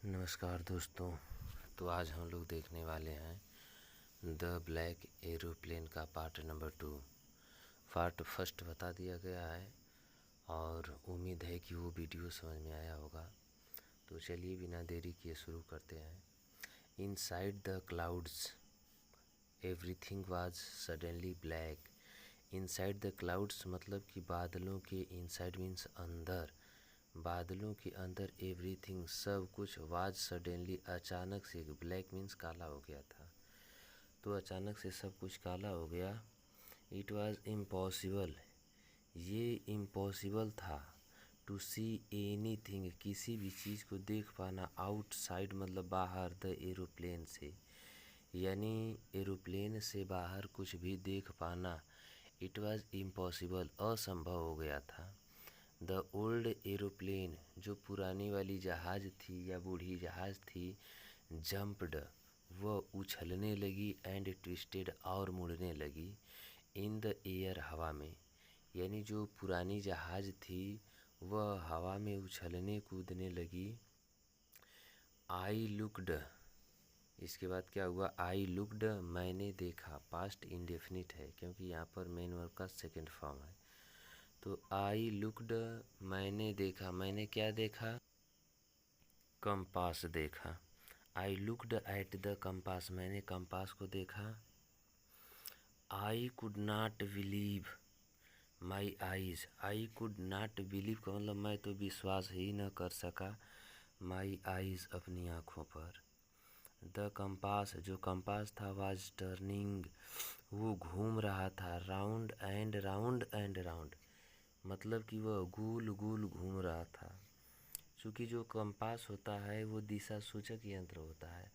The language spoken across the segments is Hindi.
नमस्कार दोस्तों। तो आज हम लोग देखने वाले हैं द ब्लैक एरोप्लेन का पार्ट नंबर 2। पार्ट फर्स्ट बता दिया गया है और उम्मीद है कि वो वीडियो समझ में आया होगा। तो चलिए बिना देरी किए शुरू करते हैं। Inside the clouds everything was suddenly black. Inside the clouds मतलब कि बादलों के इनसाइड मीन्स अंदर, बादलों के अंदर एवरीथिंग सब कुछ वाज सडनली अचानक से, ब्लैक मीन्स काला हो गया था। तो अचानक से सब कुछ काला हो गया। इट वाज इम्पॉसिबल, ये इम्पॉसिबल था टू सी एनीथिंग, किसी भी चीज़ को देख पाना, आउटसाइड मतलब बाहर, द एरोप्लेन से, यानी एरोप्लेन से बाहर कुछ भी देख पाना। इट वाज इम्पॉसिबल, असंभव हो गया था। द ओल्ड एरोप्लेन, जो पुरानी वाली जहाज़ थी या बूढ़ी जहाज़ थी, जंप्ड, वह उछलने लगी, एंड ट्विस्टेड और मुड़ने लगी, इन द एयर, हवा में। यानी जो पुरानी जहाज़ थी वह हवा में उछलने कूदने लगी। आई लुक्ड, इसके बाद क्या हुआ, आई लुक्ड, मैंने देखा, पास्ट इंडेफिनिट है क्योंकि यहाँ पर मेन वर्ब का सेकंड फॉर्म है। तो आई लुक्ड, मैंने देखा, मैंने क्या देखा, कंपास देखा। I looked at the compass, मैंने कंपास को देखा। I could not believe my eyes, I could not believe का मतलब मैं तो विश्वास ही न कर सका, माई आईज, अपनी आँखों पर। द कंपास, जो कंपास था, वाज टर्निंग, वो घूम रहा था, round and round and round, मतलब कि वह गोल गोल घूम रहा था। चूँकि जो कंपास होता है वो दिशा सूचक यंत्र होता है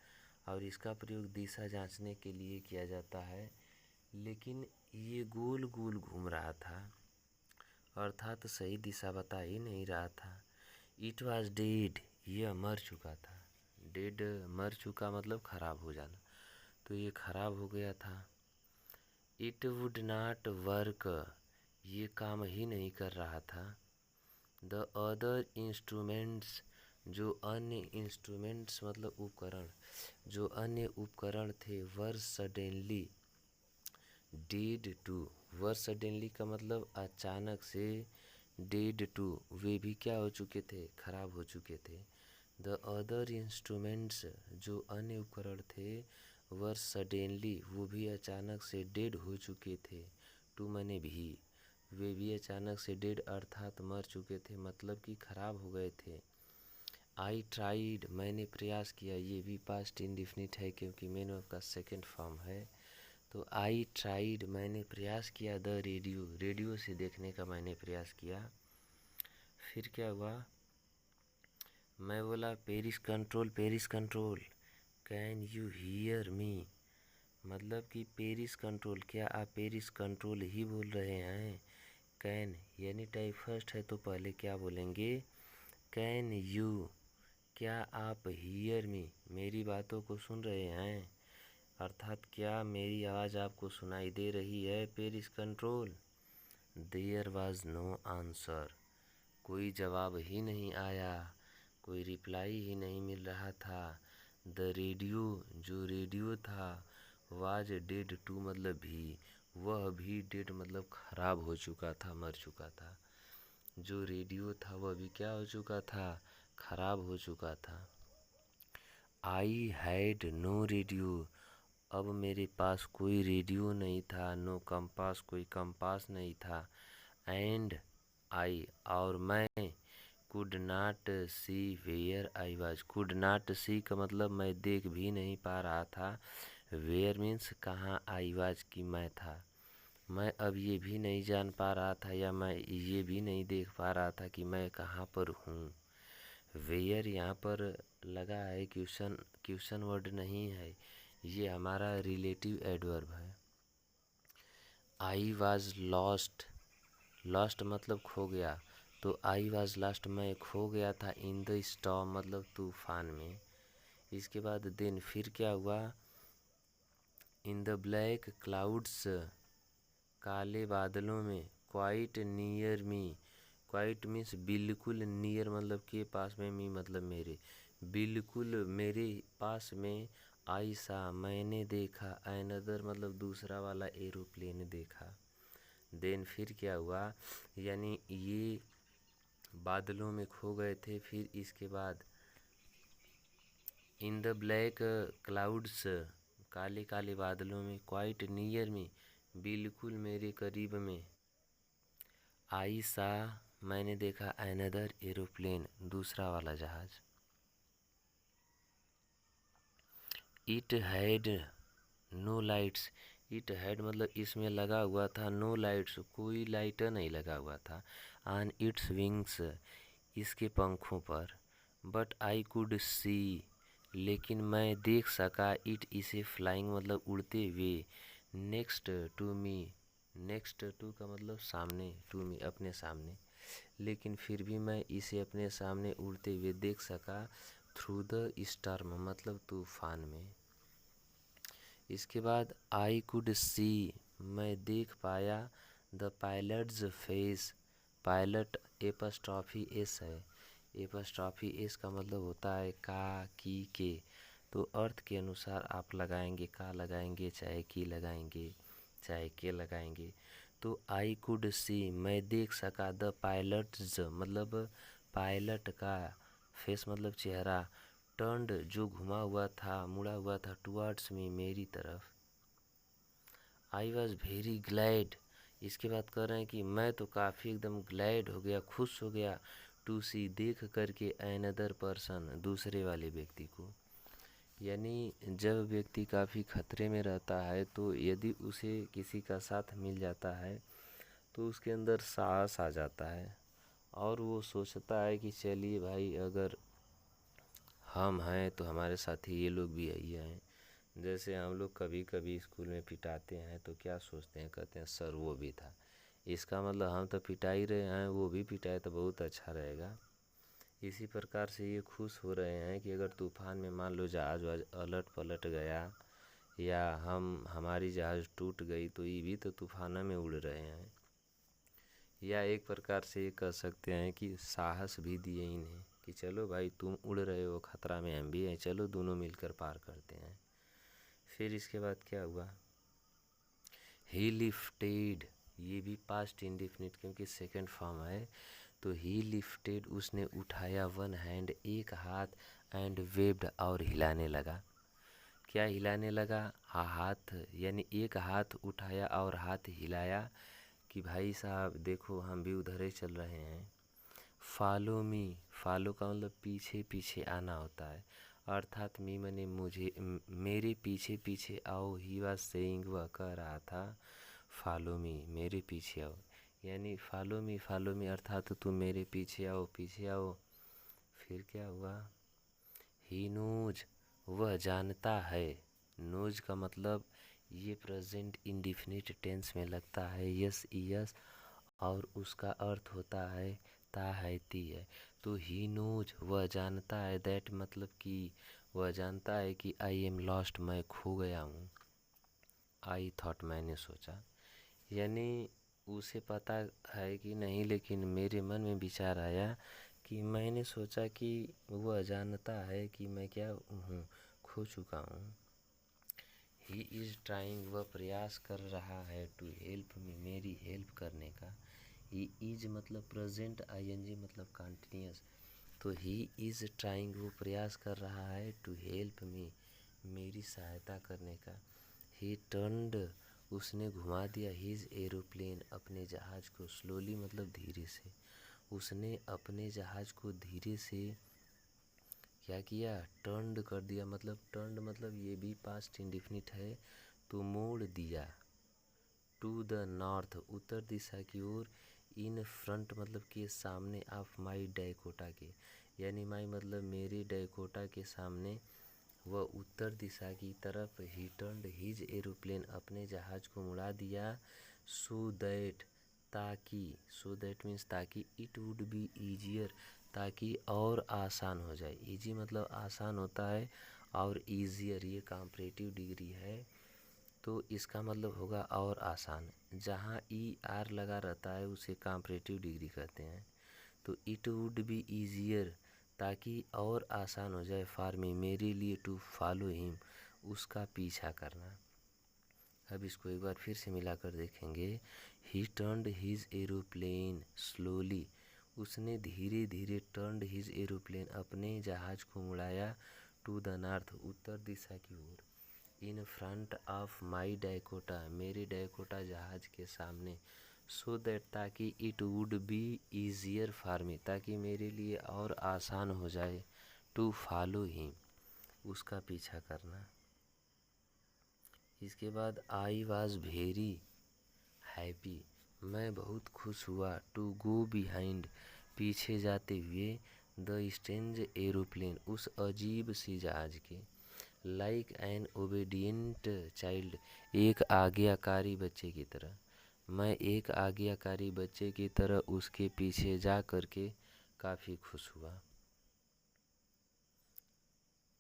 और इसका प्रयोग दिशा जांचने के लिए किया जाता है, लेकिन ये गोल गोल घूम रहा था अर्थात सही दिशा बता ही नहीं रहा था। इट वाज डेड, यह मर चुका था। डेड, मर चुका मतलब खराब हो जाना, तो ये खराब हो गया था। इट वुड नॉट वर्क, ये काम ही नहीं कर रहा था। द अदर इंस्ट्रूमेंट्स, जो अन्य इंस्ट्रूमेंट्स मतलब उपकरण, जो अन्य उपकरण थे, were suddenly dead too, were suddenly का मतलब अचानक से, डेड टू, वे भी क्या हो चुके थे, खराब हो चुके थे। द अदर इंस्ट्रूमेंट्स, जो अन्य उपकरण थे, वर सडनली, वो भी अचानक से डेड हो चुके थे। टू मने भी, वे भी अचानक से डेड अर्थात मर चुके थे, मतलब कि खराब हो गए थे। आई ट्राइड, मैंने प्रयास किया, ये भी पास्ट इंडेफिनिट है क्योंकि मेन वर्ब का सेकंड फॉर्म है। तो आई ट्राइड, मैंने प्रयास किया, द रेडियो, रेडियो से देखने का मैंने प्रयास किया। फिर क्या हुआ, मैं बोला Paris control, Paris control, can you hear me, मतलब कि पेरिस कंट्रोल, क्या आप पेरिस कंट्रोल ही बोल रहे हैं। कैन यानी टाइप फर्स्ट है तो पहले क्या बोलेंगे, कैन यू, क्या आप हियर मी, मेरी बातों को सुन रहे हैं, अर्थात क्या मेरी आवाज़ आपको सुनाई दे रही है, Paris control. There was no answer, कोई जवाब ही नहीं आया, कोई रिप्लाई ही नहीं मिल रहा था। द रेडियो, जो रेडियो था, वाज डेड टू मतलब भी, वह भी डेड मतलब खराब हो चुका था, मर चुका था। जो रेडियो था वह भी क्या हो चुका था, खराब हो चुका था। आई हैड नो रेडियो, अब मेरे पास कोई रेडियो नहीं था। नो कंपास, कोई कंपास नहीं था। एंड आई, और मैं, could not see where I was, could not see का मतलब मैं देख भी नहीं पा रहा था, वेयर मीन्स कहाँ, आई वाज की मैं था, मैं अब ये भी नहीं जान पा रहा था या मैं ये भी नहीं देख पा रहा था कि मैं कहाँ पर हूँ। वेयर यहाँ पर लगा है क्वेश्चन, क्वेश्चन वर्ड नहीं है, ये हमारा रिलेटिव एडवर्ब है। आई वाज लॉस्ट, लॉस्ट मतलब खो गया, तो आई वाज लॉस्ट, मैं खो गया था, इन द स्टॉर्म मतलब तूफान में। इसके बाद देन फिर क्या हुआ, इन द ब्लैक क्लाउड्स, काले बादलों में, quite near me, quite means बिल्कुल, नियर मतलब के पास में, मी मतलब मेरे, बिल्कुल मेरे पास में, आई सा मैंने देखा, अनदर मतलब दूसरा वाला एरोप्लेन देखा। देन फिर क्या हुआ, यानी ये बादलों में खो गए थे। फिर इसके बाद इन द ब्लैक क्लाउड्स, काले काले बादलों में, क्वाइट नियर में, बिल्कुल मेरे करीब में, आई सा मैंने देखा, अनदर एरोप्लेन दूसरा वाला जहाज। It had no lights, it had मतलब इसमें लगा हुआ था, नो लाइट्स कोई लाइटर नहीं लगा हुआ था, ऑन इट्स विंग्स इसके पंखों पर, बट आई कुड सी लेकिन मैं देख सका, इट इसे फ्लाइंग मतलब उड़ते हुए, next to me, next to का मतलब सामने, टू मी अपने सामने, लेकिन फिर भी मैं इसे अपने सामने उड़ते हुए देख सका, थ्रू द स्टॉर्म मतलब तूफान में। इसके बाद आई कुड सी मैं देख पाया, the pilot's face, pilot apostrophe S है, एपस्ट्रॉफी एस का मतलब होता है का की के, तो अर्थ के अनुसार आप लगाएंगे, का लगाएंगे, चाहे की लगाएंगे, चाहे के लगाएंगे। तो आई कुड सी मैं देख सका, द पायलट्स मतलब पायलट का, फेस मतलब चेहरा, टर्न्ड जो घुमा हुआ था, मुड़ा हुआ था, टुवर्ड्स मी मेरी तरफ। आई वॉज वेरी ग्लैड, इसके बाद कह रहे हैं कि मैं तो काफ़ी एकदम ग्लैड हो गया, खुश हो गया, टू सी देख करके, अनदर पर्सन दूसरे वाले व्यक्ति को। यानी जब व्यक्ति काफ़ी खतरे में रहता है तो यदि उसे किसी का साथ मिल जाता है तो उसके अंदर साहस आ जाता है और वो सोचता है कि चलिए भाई, अगर हम हैं तो हमारे साथ ही ये लोग भी यही हैं। जैसे हम लोग कभी कभी स्कूल में पिटाते हैं तो क्या सोचते हैं, कहते हैं सर वो भी था, इसका मतलब हम तो पिटा ही रहे हैं, वो भी पिटाए तो बहुत अच्छा रहेगा। इसी प्रकार से ये खुश हो रहे हैं कि अगर तूफान में मान लो जहाज वाज अलट पलट गया या हमारी जहाज टूट गई तो ये भी तो तूफानों में उड़ रहे हैं। या एक प्रकार से ये कह सकते हैं कि साहस भी दिए इन्हें कि चलो भाई तुम उड़ रहे हो, खतरा में हम भी हैं, चलो दोनों मिलकर पार करते हैं। फिर इसके बाद क्या हुआ, ही लिफ्टेड, ये भी पास्ट इंडेफिनिट क्योंकि सेकंड फॉर्म है, तो ही लिफ्टेड उसने उठाया, वन हैंड एक हाथ, एंड वेव्ड और हिलाने लगा। क्या हिलाने लगा, हाथ, यानी एक हाथ उठाया और हाथ हिलाया कि भाई साहब देखो हम भी उधर ही चल रहे हैं। फॉलो मी, फॉलो का मतलब पीछे पीछे आना होता है, अर्थात मी मने मुझे, मेरे पीछे पीछे आओ, ही वाज सेइंग वह कह रहा था, फॉलो मी मेरे पीछे आओ, यानी फॉलो मी अर्थात तुम मेरे पीछे आओ, पीछे आओ। फिर क्या हुआ, ही नोज वह जानता है, नोज का मतलब ये प्रेजेंट इंडिफिनिट टेंस में लगता है, यस यस, और उसका अर्थ होता है ता है ती है, तो ही नोज वह जानता है, दैट मतलब कि वह जानता है कि आई एम लॉस्ट मैं खो गया हूँ, आई थॉट मैंने सोचा, यानी उसे पता है कि नहीं, लेकिन मेरे मन में विचार आया कि मैंने सोचा कि वह जानता है कि मैं क्या हूँ, खो चुका हूँ। ही इज़ ट्राइंग वह प्रयास कर रहा है, टू हेल्प मी मेरी हेल्प करने का। ही इज़ मतलब प्रेजेंट, आईएनजी मतलब कंटिन्यूस, तो ही इज़ ट्राइंग वो प्रयास कर रहा है, टू हेल्प मी मेरी सहायता करने का। ही टर्न्ड उसने घुमा दिया, हिज एरोप्लेन अपने जहाज़ को, स्लोली मतलब धीरे से, उसने अपने जहाज़ को धीरे से क्या किया, टर्न्ड कर दिया, मतलब टर्न्ड मतलब ये भी पास्ट इंडिफिनिट है, तो मोड़ दिया, टू द नॉर्थ उत्तर दिशा की ओर, इन फ्रंट मतलब के सामने, ऑफ माई डैकोटा के, यानी माई मतलब मेरे डैकोटा के सामने, वह उत्तर दिशा की तरफ, ही टर्न्ड हिज एरोप्लेन अपने जहाज को मुड़ा दिया, सो दैट ताकि, सो दैट मीन्स ताकि, इट वुड बी ईजियर ताकि और आसान हो जाए, इजी मतलब आसान होता है और ईजियर ये कॉम्परेटिव डिग्री है, तो इसका मतलब होगा और आसान, जहाँ ई आर लगा रहता है उसे कॉम्परेटिव डिग्री कहते हैं। तो इट वुड बी ईजियर ताकि और आसान हो जाए फॉर मी मेरे लिए, टू फॉलो हिम उसका पीछा करना। अब इसको एक बार फिर से मिलाकर देखेंगे। ही टर्न्ड हिज एरोप्लेन स्लोली, उसने धीरे धीरे टर्न्ड हिज एरोप्लेन अपने जहाज को मुड़ाया, टू द नॉर्थ उत्तर दिशा की ओर, इन फ्रंट ऑफ माई डैकोटा मेरे डैकोटा जहाज के सामने, सो दैट ताकि it would be easier for me ताकि मेरे लिए और आसान हो जाए, टू फॉलो हिम उसका पीछा करना। इसके बाद आई वॉज वेरी हैप्पी, मैं बहुत खुश हुआ, टू गो बिहाइंड पीछे जाते हुए, द स्ट्रेंज एरोप्लेन उस अजीब सी जहाज के, लाइक एन ओबीडियंट चाइल्ड एक आज्ञाकारी बच्चे की तरह, मैं एक आज्ञाकारी बच्चे की तरह उसके पीछे जा करके काफ़ी खुश हुआ।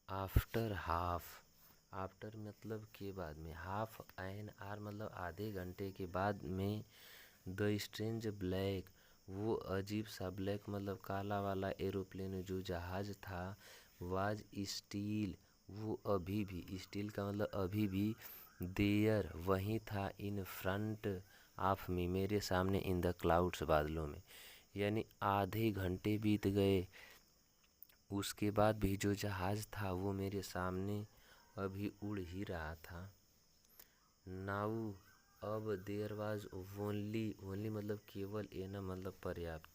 आफ्टर हाफ, आफ्टर मतलब के बाद में, हाफ एन आर मतलब आधे घंटे के बाद में, द स्ट्रेंज ब्लैक वो अजीब सा, ब्लैक मतलब काला वाला एरोप्लेन जो जहाज था, वाज स्टील वो अभी भी, स्टील का मतलब अभी भी, देयर वहीं था, इन फ्रंट ऑफ मी मेरे सामने, इन द क्लाउड्स बादलों में। यानी आधे घंटे बीत गए, उसके बाद भी जो जहाज़ था वो मेरे सामने अभी उड़ ही रहा था। नाउ अब, देयर वाज ओनली, ओनली मतलब केवल, एनफ मतलब पर्याप्त,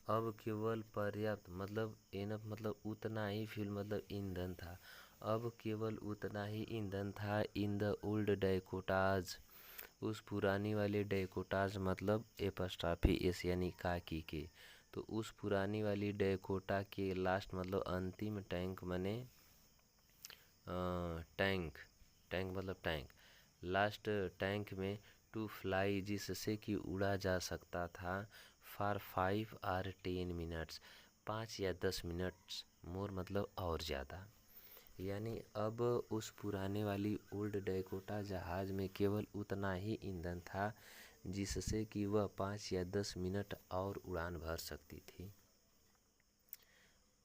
अब केवल पर्याप्त मतलब एनफ मतलब उतना ही, फ्यूल मतलब ईंधन था, अब केवल उतना ही ईंधन था, इन द ओल्ड डैकोटाज उस पुरानी वाले डैकोटाज मतलब एपस्ट्रॉफी एस यानी काकी के, तो उस पुरानी वाली डैकोटा के लास्ट मतलब अंतिम टैंक मने टैंक, टैंक मतलब टैंक, लास्ट टैंक में, टू फ्लाई जिससे कि उड़ा जा सकता था, फॉर 5 और 10 मिनट्स 5 या 10 मिनट्स, मोर मतलब और ज़्यादा। यानी अब उस पुराने वाली ओल्ड डैकोटा जहाज़ में केवल उतना ही ईंधन था जिससे कि वह 5 या 10 मिनट और उड़ान भर सकती थी।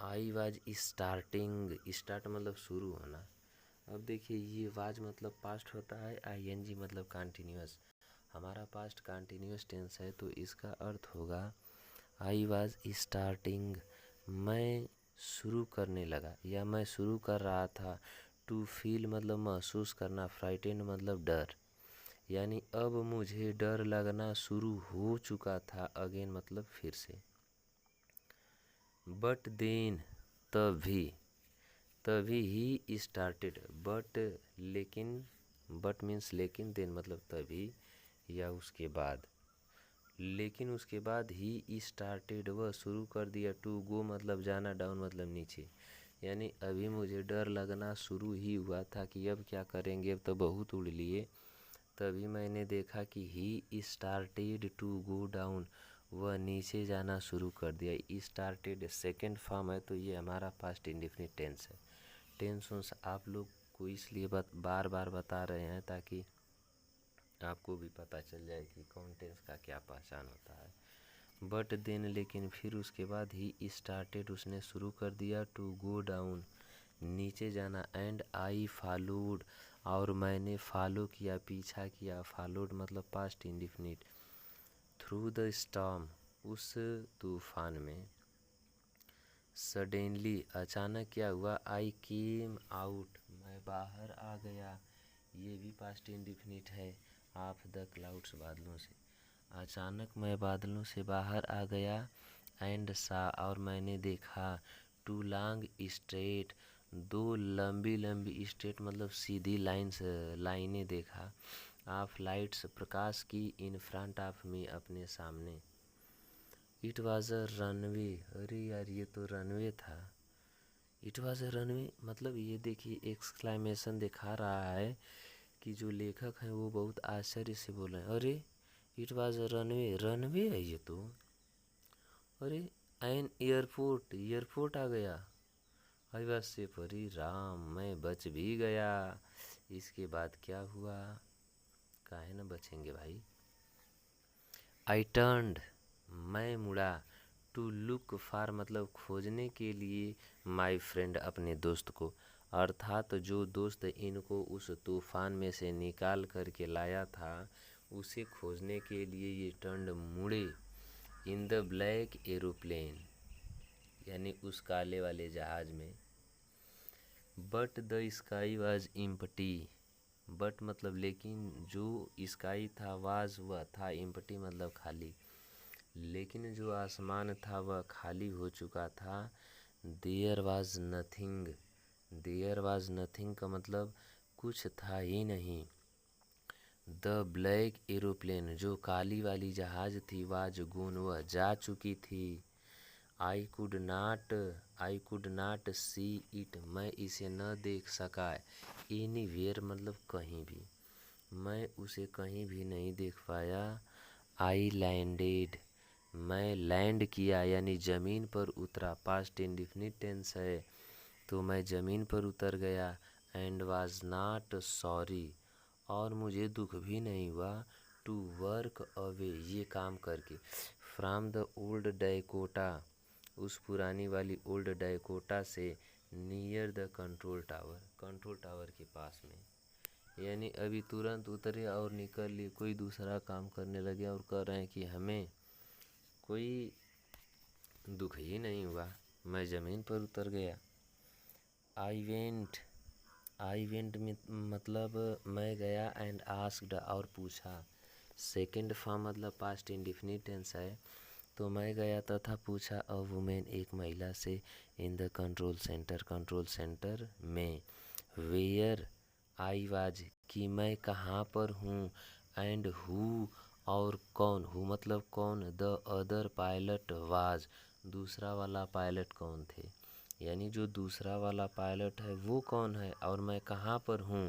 आई वाज स्टार्टिंग, स्टार्ट मतलब शुरू होना। अब देखिए ये वाज मतलब पास्ट होता है, आईएनजी मतलब कंटिन्यूअस, हमारा पास्ट कंटिन्यूअस टेंस है, तो इसका अर्थ होगा आई वाज स्टार्टिंग मैं शुरू करने लगा या मैं शुरू कर रहा था, टू फील मतलब महसूस करना, फ्राइटेंड मतलब डर, यानी अब मुझे डर लगना शुरू हो चुका था, अगेन मतलब फिर से। बट देन तभी, तभी ही स्टार्टेड, बट लेकिन, बट मीन्स लेकिन, देन मतलब तभी या उसके बाद, लेकिन उसके बाद ही स्टार्टेड वह शुरू कर दिया, टू गो मतलब जाना, डाउन मतलब नीचे, यानी अभी मुझे डर लगना शुरू ही हुआ था कि अब क्या करेंगे, अब तो बहुत उड़ लिए, तभी मैंने देखा कि he started to go down वह नीचे जाना शुरू कर दिया। स्टार्टेड सेकेंड फॉर्म है, तो ये हमारा पास्ट इंडेफिनिट टेंस है। टेंस आप लोग को इसलिए बार बार बता रहे हैं ताकि आपको भी पता चल जाए कि कौन टेंस का क्या पहचान होता है। बट देन लेकिन फिर उसके बाद ही स्टार्टेड उसने शुरू कर दिया, टू गो डाउन नीचे जाना, एंड आई फॉलोड और मैंने फॉलो किया पीछा किया, फॉलोड मतलब past indefinite, through the storm उस तूफान में, सडेनली अचानक क्या हुआ, आई केम आउट मैं बाहर आ गया, ये भी पास्ट इंडिफिनिट है, ऑफ द क्लाउड्स बादलों से, अचानक मैं बादलों से बाहर आ गया, एंड सा और मैंने देखा, टू लॉन्ग स्ट्रेट दो लंबी लंबी स्ट्रेट मतलब सीधी लाइन्स लाइनें देखा, ऑफ लाइट्स प्रकाश की, इन फ्रंट ऑफ मी अपने सामने, इट वाज अ रनवे, अरे यार ये तो रनवे था, इट वाज अ रनवे मतलब ये देखिए एक्सक्लेमेशन दिखा रहा है कि जो लेखक हैं वो बहुत आश्चर्य से बोल रहे हैं, अरे it was a runway, runway है ये तो, अरे एन एयरपोर्ट, एयरपोर्ट आ गया, आई वाज सेफ, अरे राम मैं बच भी गया। इसके बाद क्या हुआ, काहे न बचेंगे भाई। आई टर्न्ड मैं मुड़ा, टू लुक फॉर मतलब खोजने के लिए, माई फ्रेंड अपने दोस्त को, अर्थात जो दोस्त इनको उस तूफान में से निकाल कर के लाया था उसे खोजने के लिए ये टर्न मुड़े इन द ब्लैक एरोप्लेन, यानी उस काले वाले जहाज में। But the sky was empty, but मतलब लेकिन जो स्काई था, वाज वह था, एम्प्टी मतलब खाली, लेकिन जो आसमान था वह खाली हो चुका था। There was nothing, there was nothing का मतलब कुछ था ही नहीं। द ब्लैक एरोप्लेन जो काली वाली जहाज थी, वाज गोन वह जा चुकी थी। I could not see it मैं इसे न देख सका। एनीवेयर मतलब कहीं भी, मैं उसे कहीं भी नहीं देख पाया। आई लैंडेड मैं लैंड किया यानी ज़मीन पर उतरा, पास्ट इंडेफिनिट टेंस है तो मैं ज़मीन पर उतर गया। एंड वाज नॉट सॉरी और मुझे दुख भी नहीं हुआ। टू वर्क अवे ये काम करके, फ्रॉम द ओल्ड डैकोटा उस पुरानी वाली ओल्ड डैकोटा से, नियर द कंट्रोल टावर के पास में, यानी अभी तुरंत उतरे और निकल लिए, कोई दूसरा काम करने लगे और कह रहे हैं कि हमें कोई दुख ही नहीं हुआ, मैं ज़मीन पर उतर गया। आई वेंट मतलब मैं गया, एंड आस्क्ड और पूछा। सेकंड फॉर्म मतलब पास्ट इंडेफिनिट टेंस है तो मैं गया तथा पूछा अ वुमेन एक महिला से, इन द कंट्रोल सेंटर में। वेयर आई वाज कि मैं कहाँ पर हूँ। एंड हु और कौन, हु मतलब कौन, द अदर पायलट वाज दूसरा वाला पायलट कौन थे, यानी जो दूसरा वाला पायलट है वो कौन है और मैं कहाँ पर हूँ।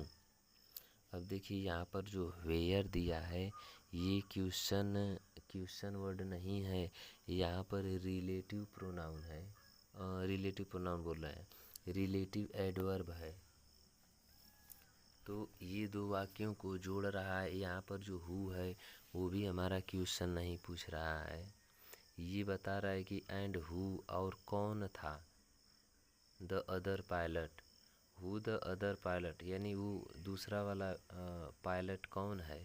अब देखिए यहाँ पर जो वेयर दिया है ये क्वेश्चन वर्ड नहीं है, यहाँ पर रिलेटिव प्रोनाउन है, रिलेटिव प्रोनाउन बोल रहे हैं, रिलेटिव एडवर्ब है। तो ये दो वाक्यों को जोड़ रहा है। यहाँ पर जो हु है वो भी हमारा क्वेश्चन नहीं पूछ रहा है, ये बता रहा है कि एंड हु और कौन था, the other pilot, who the other pilot यानी वो दूसरा वाला पायलट कौन है,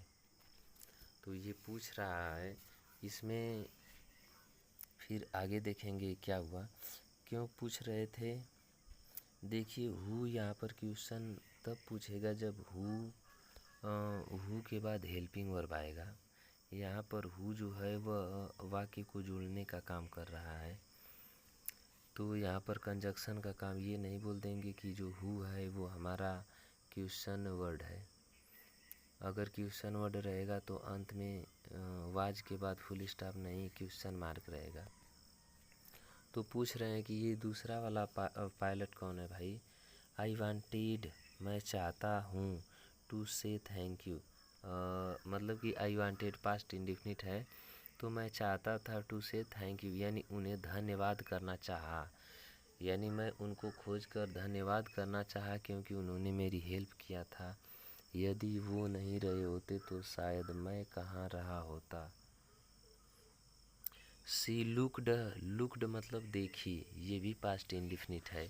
तो ये पूछ रहा है। इसमें फिर आगे देखेंगे क्या हुआ, क्यों पूछ रहे थे। देखिए हु यहाँ पर क्वेश्चन तब पूछेगा जब हु के बाद हेल्पिंग वर्ब आएगा। यहाँ पर हु जो है वह वाक्य को जोड़ने का काम कर रहा है, तो यहाँ पर कंजक्शन का काम ये नहीं बोल देंगे कि जो हु है वो हमारा क्वेश्चन वर्ड है। अगर क्वेश्चन वर्ड रहेगा तो अंत में वाज के बाद फुल स्टॉप नहीं, क्वेश्चन मार्क रहेगा। तो पूछ रहे हैं कि ये दूसरा वाला पायलट कौन है भाई। आई वांटेड मैं चाहता हूँ, टू से थैंक यू मतलब कि आई वांटेड पास्ट इंडेफिनिट है तो मैं चाहता था, टू से थैंक यू यानी उन्हें धन्यवाद करना चाहा, यानी मैं उनको खोज कर धन्यवाद करना चाहा क्योंकि उन्होंने मेरी हेल्प किया था। यदि वो नहीं रहे होते तो शायद मैं कहाँ रहा होता। सी लुक्ड मतलब देखी, ये भी पास्ट इंडेफिनिट है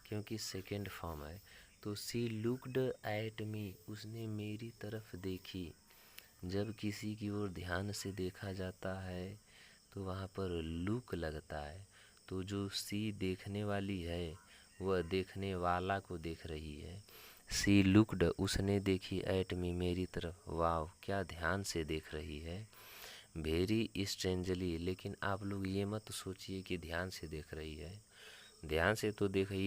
क्योंकि सेकेंड फॉर्म है। तो सी लुक्ड एट मी उसने मेरी तरफ देखी। जब किसी की ओर ध्यान से देखा जाता है तो वहाँ पर लुक लगता है, तो जो सी देखने वाली है वह देखने वाला को देख रही है। सी लुक्ड उसने देखी, एट मी मेरी तरफ, वाव क्या ध्यान से देख रही है। वेरी स्ट्रेंजली लेकिन आप लोग ये मत सोचिए कि ध्यान से देख रही है, ध्यान से तो देख रही